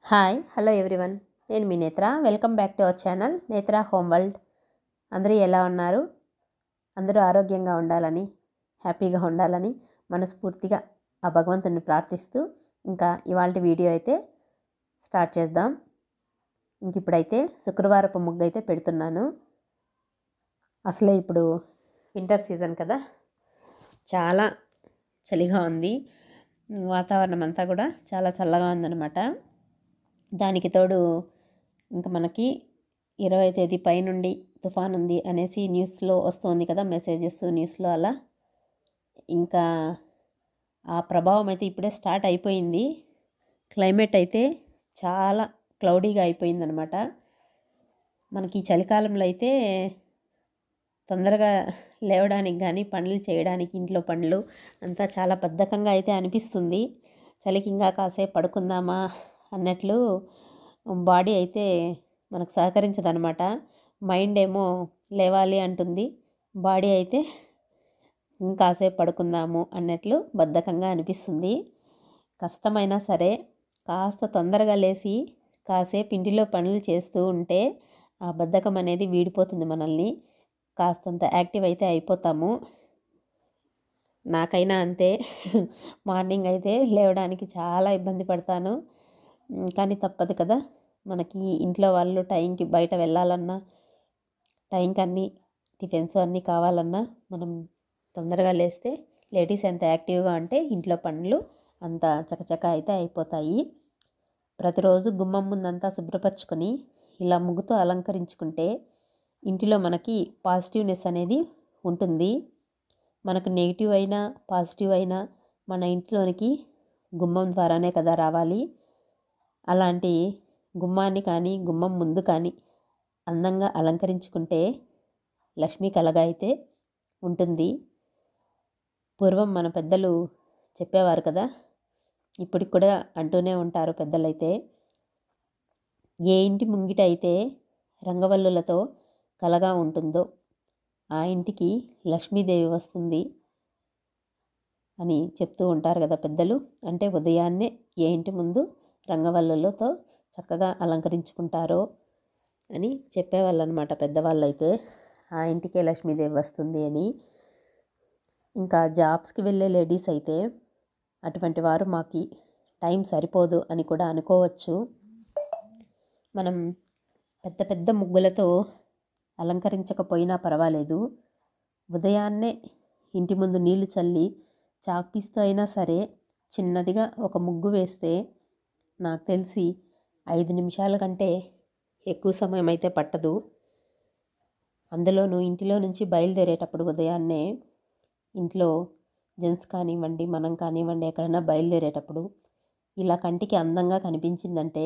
Hello everyone. నేను మీ నేత్ర. Welcome back to our channel నేత్ర హోమ్ వరల్డ్. అందరూ ఎలా ఉన్నారు? అందరూ ఆరోగ్యంగా ఉండాలని, హ్యాపీగా ఉండాలని మనస్ఫూర్తిగా ఆ భగవంతుని ప్రార్థిస్తూ ఇంకా ఇవాళ వీడియో అయితే స్టార్ట్ చేద్దాం. ఇప్పుడైతే శుక్రవారపు ముగ్గు అయితే పెడుతున్నాను. అసలే ఇప్పుడు వింటర్ సీజన్ కదా, చాలా చలిగా ఉంది. వాతావరణం అంతా కూడా చాలా చల్లగా ఉందన్నమాట. దానికి తోడు ఇంకా మనకి 20వ తేదీ పైనుండి తుఫాన్ ఉంది అనేసి న్యూస్లో వస్తుంది కదా, మెసేజెస్ న్యూస్లో. అలా ఇంకా ఆ ప్రభావం అయితే ఇప్పుడే స్టార్ట్ అయిపోయింది. క్లైమేట్ అయితే చాలా క్లౌడీగా అయిపోయిందనమాట. మనకి చలికాలంలో అయితే తొందరగా లేవడానికి కానీ పనులు చేయడానికి, ఇంట్లో పనులు అంతా చాలా బద్ధకంగా అయితే అనిపిస్తుంది. చలికి ఇంకా కాసేపు పడుకుందామా అన్నట్లు బాడీ అయితే మనకు సహకరించదనమాట. మైండ్ ఏమో లేవాలి అంటుంది, బాడీ అయితే ఇంకాసేపు పడుకుందాము అన్నట్లు బద్ధకంగా అనిపిస్తుంది. కష్టమైనా సరే కాస్త తొందరగా లేచి కాసేపు ఇంటిలో పనులు చేస్తూ ఉంటే ఆ బద్ధకం అనేది వీడిపోతుంది మనల్ని. కాస్తంత యాక్టివ్ అయితే అయిపోతాము. నాకైనా అంతే. మార్నింగ్ అయితే లేవడానికి చాలా ఇబ్బంది పడతాను, కానీ తప్పదు కదా. మనకి ఇంట్లో వాళ్ళు టైంకి బయట వెళ్ళాలన్నా, టైంకి అన్నీ టిఫిన్స్ అన్నీ కావాలన్నా మనం తొందరగా లేస్తే, లేడీస్ ఎంత యాక్టివ్గా ఉంటే ఇంట్లో పనులు అంత చకచక అయితే అయిపోతాయి. ప్రతిరోజు గుమ్మం ముందంతా శుభ్రపరచుకొని ఇలా ముగ్గుతో అలంకరించుకుంటే ఇంటిలో మనకి పాజిటివ్నెస్ అనేది ఉంటుంది. మనకు నెగిటివ్ అయినా పాజిటివ్ అయినా మన ఇంట్లోనికి గుమ్మం ద్వారానే కదా రావాలి. అలాంటి గుమ్మాన్ని కానీ, గుమ్మం ముందు కానీ అందంగా అలంకరించుకుంటే లక్ష్మీ కలగా అయితే ఉంటుంది. పూర్వం మన పెద్దలు చెప్పేవారు కదా, ఇప్పటికి కూడా అంటూనే ఉంటారు పెద్దలైతే. ఏ ఇంటి ముంగిట అయితే రంగవల్లులతో కలగా ఉంటుందో ఆ ఇంటికి లక్ష్మీదేవి వస్తుంది అని చెప్తూ ఉంటారు కదా పెద్దలు. అంటే ఉదయాన్నే ఏ ఇంటి ముందు రంగవల్లులతో చక్కగా అలంకరించుకుంటారో అని చెప్పేవాళ్ళు అనమాట పెద్దవాళ్ళు అయితే. ఆ ఇంటికే లక్ష్మీదేవి వస్తుంది అని. ఇంకా జాబ్స్కి వెళ్ళే లేడీస్ అయితే అటువంటి వారు మాకు టైం సరిపోదు అని కూడా అనుకోవచ్చు. మనం పెద్ద పెద్ద ముగ్గులతో అలంకరించకపోయినా పర్వాలేదు, ఉదయాన్నే ఇంటి ముందు నీళ్లు చల్లి చాక్పీస్తో అయినా సరే చిన్నదిగా ఒక ముగ్గు వేస్తే నాకు తెలిసి 5 నిమిషాల కంటే ఎక్కువ సమయం అయితే పట్టదు. అందులోనూ ఇంటిలో నుంచి బయలుదేరేటప్పుడు ఉదయాన్నే ఇంట్లో జెంట్స్ కానివ్వండి, మనం కానివ్వండి, ఎక్కడైనా బయలుదేరేటప్పుడు ఇలా కంటికి అందంగా కనిపించిందంటే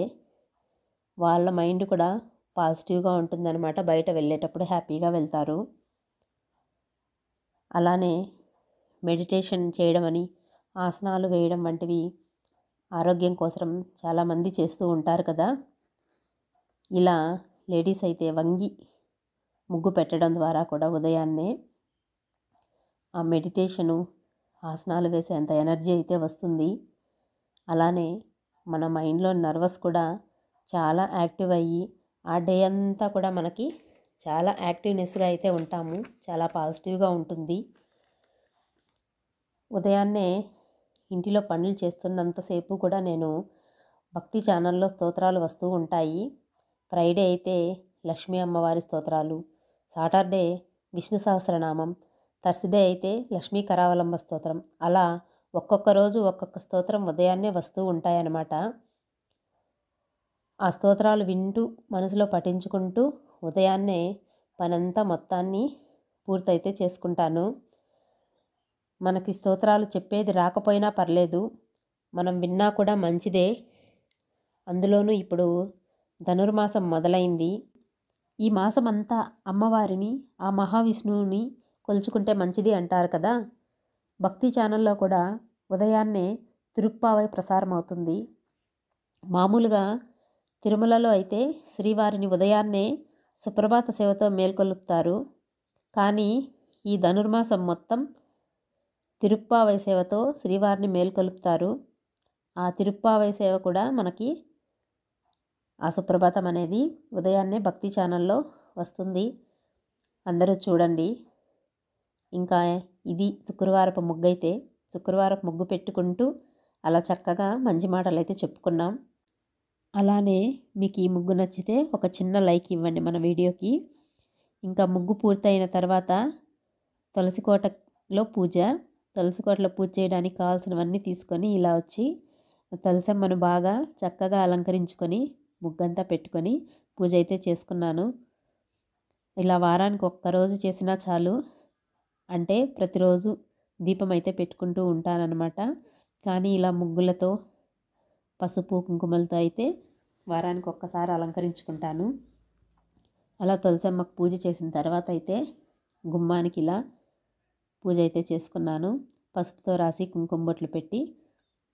వాళ్ళ మైండ్ కూడా పాజిటివ్గా ఉంటుందన్నమాట. బయట వెళ్ళేటప్పుడు హ్యాపీగా వెళ్తారు. అలానే మెడిటేషన్ చేయడం అని, ఆసనాలు వేయడం వంటివి ఆరోగ్యం కోసం చాలామంది చేస్తూ ఉంటారు కదా. ఇలా లేడీస్ అయితే వంగి ముగ్గు పెట్టడం ద్వారా కూడా ఉదయాన్నే ఆ మెడిటేషను, ఆసనాలు వేసేంత ఎనర్జీ అయితే వస్తుంది. అలానే మన మైండ్లో నర్వస్ కూడా చాలా యాక్టివ్ అయ్యి ఆ డే అంతా కూడా మనకి చాలా యాక్టివ్నెస్గా అయితే ఉంటాము. చాలా పాజిటివ్గా ఉంటుంది. ఉదయాన్నే ఇంటిలో పనులు చేస్తున్నంతసేపు కూడా నేను భక్తి ఛానల్లో స్తోత్రాలు వస్తూ ఉంటాయి. ఫ్రైడే అయితే లక్ష్మీ అమ్మవారి స్తోత్రాలు, సాటర్డే విష్ణు సహస్రనామం, థర్స్డే అయితే లక్ష్మీ కరావలంబ స్తోత్రం. అలా ఒక్కొక్క రోజు ఒక్కొక్క స్తోత్రం ఉదయాన్నే వస్తూ ఉంటాయన్నమాట. ఆ స్తోత్రాలు వింటూ మనసులో పఠించుకుంటూ ఉదయాన్నే పనంతా మొత్తాన్ని పూర్తయితే చేసుకుంటాను. మనకి స్తోత్రాలు చెప్పేది రాకపోయినా పర్లేదు, మనం విన్నా కూడా మంచిదే. అందులోనూ ఇప్పుడు ధనుర్మాసం మొదలైంది. ఈ మాసం అంతా అమ్మవారిని, ఆ మహావిష్ణువుని కొలుచుకుంటే మంచిది అంటారు కదా. భక్తి ఛానల్లో కూడా ఉదయాన్నే తిరుప్పావై ప్రసారం అవుతుంది. మామూలుగా తిరుమలలో అయితే శ్రీవారిని ఉదయాన్నే సుప్రభాత సేవతో మేల్కొలుపుతారు. కానీ ఈ ధనుర్మాసం మొత్తం తిరుప్పావై సేవతో శ్రీవారిని మేల్కొలుపుతారు. ఆ తిరుప్పావై సేవ కూడా మనకి ఆ సుప్రభాతం అనేది ఉదయాన్నే భక్తి ఛానల్లో వస్తుంది, అందరూ చూడండి. ఇంకా ఇది శుక్రవారపు ముగ్గు అయితే శుక్రవారపు ముగ్గు పెట్టుకుంటూ అలా చక్కగా మంచి మాటలు అయితే చెప్పుకున్నాం. అలానే మీకు ఈ ముగ్గు నచ్చితే ఒక చిన్న లైక్ ఇవ్వండి మన వీడియోకి. ఇంకా ముగ్గు పూర్తయిన తర్వాత తులసికోటలో తులసికోటలో పూజ చేయడానికి కావాల్సినవన్నీ తీసుకొని ఇలా వచ్చి తులసమ్మను బాగా చక్కగా అలంకరించుకొని ముగ్గంతా పెట్టుకొని పూజ అయితే చేసుకున్నాను. ఇలా వారానికి ఒక్కరోజు చేసినా చాలు, అంటే ప్రతిరోజు దీపం అయితే పెట్టుకుంటూ ఉంటానన్నమాట. కానీ ఇలా ముగ్గులతో పసుపు కుంకుమలతో అయితే వారానికి ఒక్కసారి అలంకరించుకుంటాను. అలా తులసమ్మకు పూజ చేసిన తర్వాత అయితే గుమ్మానికి ఇలా పూజ అయితే చేసుకున్నాను. పసుపుతో రాసి కుంకుమ బొట్లు పెట్టి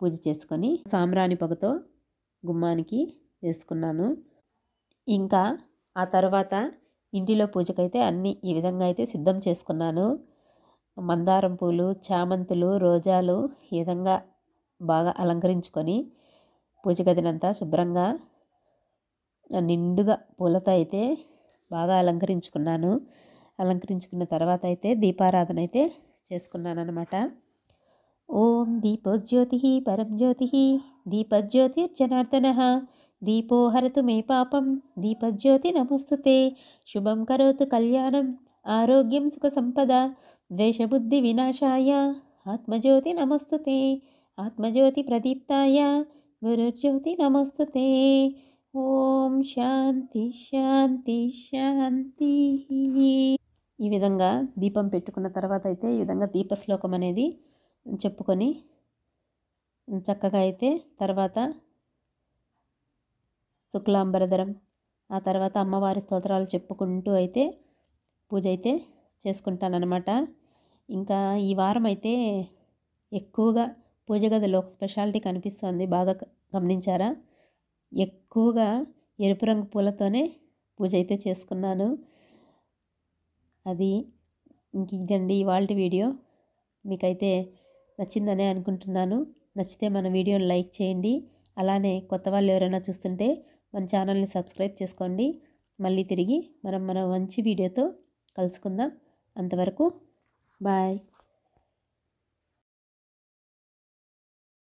పూజ చేసుకొని సాంబ్రాణి పొగతో గుమ్మానికి వేసుకున్నాను. ఇంకా ఆ తర్వాత ఇంటిలో పూజకైతే అన్నీ ఈ విధంగా అయితే సిద్ధం చేసుకున్నాను. మందారం పూలు, చామంతులు, రోజాలు ఈ విధంగా బాగా అలంకరించుకొని పూజ గదినంతా శుభ్రంగా నిండుగా పూలతో అయితే బాగా అలంకరించుకున్నాను. అలంకరించుకున్న తర్వాత అయితే దీపారాధన అయితే చేసుకున్నాను అనమాట. ఓం దీపోజ్యోతి పరం జ్యోతి దీపజ్యోతిర్జనార్దన దీపో హరతు మే పాపం దీపజ్యోతి నమస్తుతే శుభం కరోతు కళ్యాణం ఆరోగ్యం సుఖ సంపద ద్వేషబుద్ధి వినాశాయ ఆత్మజ్యోతి నమస్తుతే ఆత్మజ్యోతి ప్రదీప్తాయ గురుజ్యోతి నమస్తుతే. ఓం శాంతి శాంతి శాంతి. ఈ విధంగా దీపం పెట్టుకున్న తర్వాత అయితే ఈ విధంగా దీపశ్లోకం అనేది చెప్పుకొని చక్కగా అయితే తర్వాత శుక్లాంబరధరం, ఆ తర్వాత అమ్మవారి స్తోత్రాలు చెప్పుకుంటూ అయితే పూజ అయితే చేసుకుంటానన్నమాట. ఇంకా ఈ వారం అయితే ఎక్కువగా పూజ గదిలో ఒక స్పెషాలిటీ కనిపిస్తుంది, బాగా గమనించారా? ఎక్కువగా ఎరుపు రంగు పూలతోనే పూజ అయితే చేసుకున్నాను. అది ఇంక ఇదండి ఇవాళ వీడియో. మీకైతే నచ్చిందనే అనుకుంటున్నాను. నచ్చితే మన వీడియోని లైక్ చేయండి. అలానే కొత్త వాళ్ళు ఎవరైనా చూస్తుంటే మన ఛానల్ని సబ్స్క్రైబ్ చేసుకోండి. మళ్ళీ తిరిగి మనం మన మంచి వీడియోతో కలుసుకుందాం. అంతవరకు బాయ్.